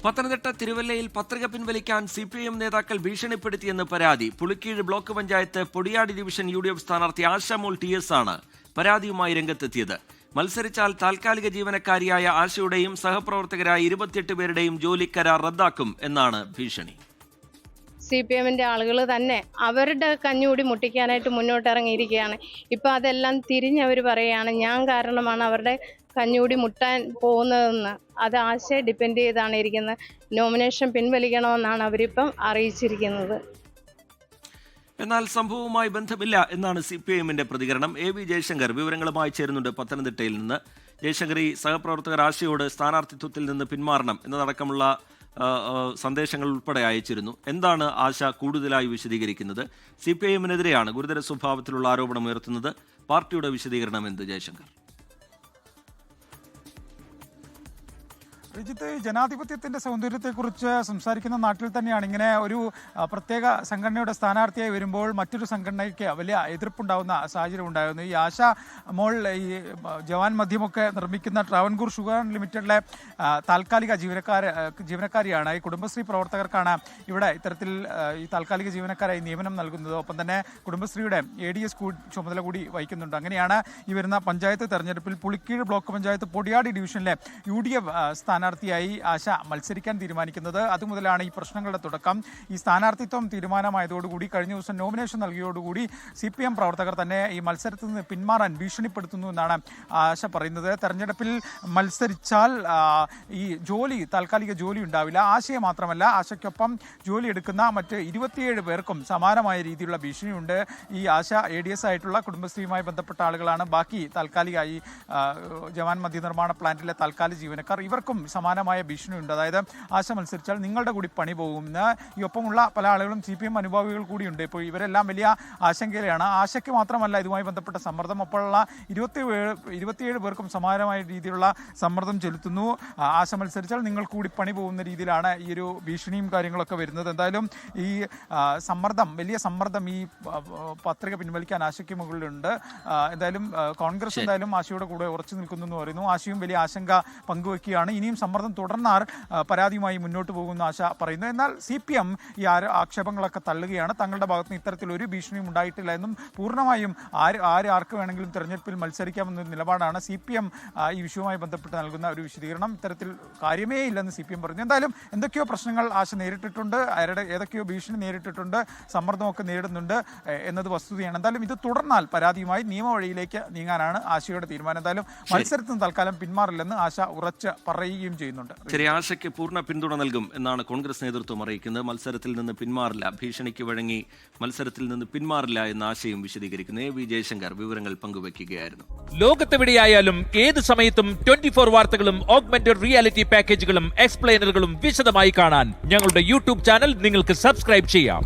പത്തനംതിട്ട തിരുവല്ലയിൽ പത്രിക പിൻവലിക്കാൻ CPIM നേതാക്കൾ ഭീഷണിപ്പെടുത്തിയെന്ന് പരാതി. Pulikeezh block panchayat Podiyadi division UDF സ്ഥാനാർത്ഥി ആശാമോൾ TS ആണ് പരാതിയുമായി രംഗത്തെത്തിയത്. മത്സരിച്ചാൽ താൽക്കാലിക ജീവനക്കാരിയായ ആശയുടെയും സഹപ്രവർത്തകരായ 28 പേരുടെയും ജോലി കരാർ റദ്ദാക്കും എന്നാണ് ഭീഷണി. CPIMന്റെ ആളുകൾ തന്നെ അവരുടെ കഞ്ഞൂടി മുട്ടിക്കാനായിട്ട് മുന്നോട്ടിറങ്ങിയിരിക്കുകയാണ്. ഇപ്പം അതെല്ലാം തിരിഞ്ഞവർ പറയുകയാണ് ഞാൻ കാരണമാണ് അവരുടെ കഞ്ഞൂടി മുട്ടാൻ പോകുന്നതെന്ന്. അത് ആശയെ ഡിപ്പെൻഡ് ചെയ്താണ് ഇരിക്കുന്നത്. നോമിനേഷൻ പിൻവലിക്കണമെന്നാണ് അവരിപ്പം അറിയിച്ചിരിക്കുന്നത്. എന്നാൽ സംഭവവുമായി ബന്ധമില്ല എന്നാണ് CPIMന്റെ പ്രതികരണം. AV ജയശങ്കർ വിവരങ്ങളുമായി ചേരുന്നുണ്ട് പത്തനംതിട്ടയിൽ നിന്ന്. ജയശങ്കർ, ഈ സഹപ്രവർത്തകർ ആശയോട് സ്ഥാനാർത്ഥിത്വത്തിൽ നിന്ന് പിന്മാറണം എന്നതടക്കമുള്ള സന്ദേശങ്ങൾ ഉൾപ്പെടെ അയച്ചിരുന്നു. എന്താണ് ആശ കൂടുതലായി വിശദീകരിക്കുന്നത്? CPIMനെതിരെയാണ് ഗുരുതര സ്വഭാവത്തിലുള്ള ആരോപണം ഉയർത്തുന്നത്. പാർട്ടിയുടെ വിശദീകരണം എന്ത്, ജയശങ്കർ? രജിത്ത്, ജനാധിപത്യത്തിന്റെ സൗന്ദര്യത്തെക്കുറിച്ച് സംസാരിക്കുന്ന നാട്ടിൽ തന്നെയാണ് ഇങ്ങനെ ഒരു പ്രത്യേക സംഘടനയുടെ സ്ഥാനാർത്ഥിയായി വരുമ്പോൾ മറ്റൊരു സംഘടനയ്ക്ക് വലിയ എതിർപ്പുണ്ടാകുന്ന സാഹചര്യം ഉണ്ടായിരുന്നു. ഈ ആശ മോൾ ഈ ജവാൻ മദ്യമൊക്കെ നിർമ്മിക്കുന്ന ട്രാവൻകൂർ ഷുഗർ ലിമിറ്റഡിലെ താൽക്കാലിക ജീവനക്കാരിയാണ്. ഈ കുടുംബശ്രീ പ്രവർത്തകർക്കാണ് ഇവിടെ ഇത്തരത്തിൽ ഈ താൽക്കാലിക ജീവനക്കാരായി നിയമനം നൽകുന്നത്. ഒപ്പം തന്നെ കുടുംബശ്രീയുടെ ADS ചുമതല കൂടി വഹിക്കുന്നുണ്ട്. അങ്ങനെയാണ് ഈ വരുന്ന പഞ്ചായത്ത് തെരഞ്ഞെടുപ്പിൽ പുളിക്കീഴ് ബ്ലോക്ക് പഞ്ചായത്ത് പൊടിയാടി ഡിവിഷനിലെ UDF സ്ഥാനാർത്ഥിയായി ആശ മത്സരിക്കാൻ തീരുമാനിക്കുന്നത്. അതുമുതലാണ് ഈ പ്രശ്നങ്ങളുടെ തുടക്കം. ഈ സ്ഥാനാർത്ഥിത്വം തീരുമാനമായതോടുകൂടി കഴിഞ്ഞ ദിവസം നോമിനേഷൻ നൽകിയതോടുകൂടി CPM പ്രവർത്തകർ തന്നെ ഈ മത്സരത്തിൽ നിന്ന് പിന്മാറാൻ ഭീഷണിപ്പെടുത്തുന്നു എന്നാണ് ആശ പറയുന്നത്. തെരഞ്ഞെടുപ്പിൽ മത്സരിച്ചാൽ ഈ താൽക്കാലിക ജോലി ഉണ്ടാവില്ല. ആശയെ മാത്രമല്ല, ആശയ്ക്കൊപ്പം ജോലി എടുക്കുന്ന മറ്റ് 27 പേർക്കും സമാനമായ രീതിയിലുള്ള ഭീഷണിയുണ്ട്. ഈ ആശ ADS ആയിട്ടുള്ള കുടുംബശ്രീയുമായി ബന്ധപ്പെട്ട ആളുകളാണ്. ബാക്കി താൽക്കാലികമായി ജവാൻ മദ്യനിർമ്മാണ പ്ലാന്റിലെ താൽക്കാലിക ജീവനക്കാർ, ഇവർക്കും സമാനമായ ഭീഷണിയുണ്ട്. അതായത് ആശ മത്സരിച്ചാൽ നിങ്ങളുടെ കൂടി പണി പോകുമെന്ന്. ഈ ഒപ്പമുള്ള പല ആളുകളും CPM അനുഭാവികൾ കൂടിയുണ്ട്. ഇപ്പോൾ ഇവരെല്ലാം വലിയ ആശങ്കയിലാണ്. ആശയ്ക്ക് മാത്രമല്ല ഇതുമായി ബന്ധപ്പെട്ട സമ്മർദ്ദം, ഒപ്പമുള്ള 27 പേർക്കും സമാനമായ രീതിയിലുള്ള സമ്മർദ്ദം ചെലുത്തുന്നു. ആശ മത്സരിച്ചാൽ നിങ്ങൾക്ക് കൂടി പണി പോകുന്ന രീതിയിലാണ് ഈ ഒരു ഭീഷണിയും കാര്യങ്ങളൊക്കെ വരുന്നത്. എന്തായാലും ഈ വലിയ സമ്മർദ്ദം ഈ പത്രിക പിൻവലിക്കാൻ ആശയ്ക്ക് മുകളിലുണ്ട്. എന്തായാലും കോൺഗ്രസ് എന്തായാലും ആശയുടെ കൂടെ ഉറച്ചു നിൽക്കുന്നു എന്ന് പറയുന്നു. ആശയും വലിയ ആശങ്ക പങ്കുവയ്ക്കുകയാണ്. ഇനിയും സമ്മർദ്ദം തുടർന്നാൽ പരാതിയുമായി മുന്നോട്ട് പോകുന്ന ആശ പറയുന്നു. എന്നാൽ CPM ഈ ആക്ഷേപങ്ങളൊക്കെ തള്ളുകയാണ്. തങ്ങളുടെ ഭാഗത്ത് നിന്ന് ഇത്തരത്തിൽ ഒരു ഭീഷണിയും ഉണ്ടായിട്ടില്ല എന്നും പൂർണ്ണമായും ആർക്ക് വേണമെങ്കിലും തെരഞ്ഞെടുപ്പിൽ മത്സരിക്കാമെന്ന നിലപാടാണ് CPM ഈ വിഷയവുമായി ബന്ധപ്പെട്ട് നൽകുന്ന ഒരു വിശദീകരണം. ഇത്തരത്തിൽ കാര്യമേ ഇല്ലെന്ന് CPM പറഞ്ഞു. എന്തായാലും എന്തൊക്കെയോ പ്രശ്നങ്ങൾ ആശ നേരിട്ടിട്ടുണ്ട്, ഏതൊക്കെയോ ഭീഷണി നേരിട്ടിട്ടുണ്ട്, സമ്മർദ്ദമൊക്കെ നേരിടുന്നുണ്ട് എന്നത് വസ്തുതയാണ്. എന്തായാലും ഇത് തുടർന്നാൽ പരാതിയുമായി നിയമവഴിയിലേക്ക് നീങ്ങാനാണ് ആശയുടെ തീരുമാനം. എന്തായാലും മത്സരത്തിന് തൽക്കാലം പിന്മാറില്ലെന്ന് ആശ ഉറച്ച് പറയുകയും ചെയ്യുന്നുണ്ട്. ശരി, ആശയ്ക്ക് പൂർണ്ണ പിന്തുണ നൽകും എന്നാണ് കോൺഗ്രസ് നേതൃത്വം അറിയിക്കുന്നത്. മത്സരത്തിൽ നിന്ന് പിന്മാറില്ല, ഭീഷണിക്ക് വഴങ്ങി മത്സരത്തിൽ നിന്ന് പിന്മാറില്ല എന്ന ആശയം വിശദീകരിക്കുന്നു. AV ജയശങ്കർ വിവരങ്ങൾ പങ്കുവയ്ക്കുകയായിരുന്നു. ലോകത്തെവിടെയായാലും ഏത് സമയത്തും 24 വാർത്തകളും ഓഗ്മെന്റഡ് റിയാലിറ്റി പാക്കേജുകളും എക്സ്പ്ലെയിനറുകളും വിശദമായി കാണാൻ ഞങ്ങളുടെ YouTube ചാനൽ നിങ്ങൾക്ക് സബ്സ്ക്രൈബ് ചെയ്യാം.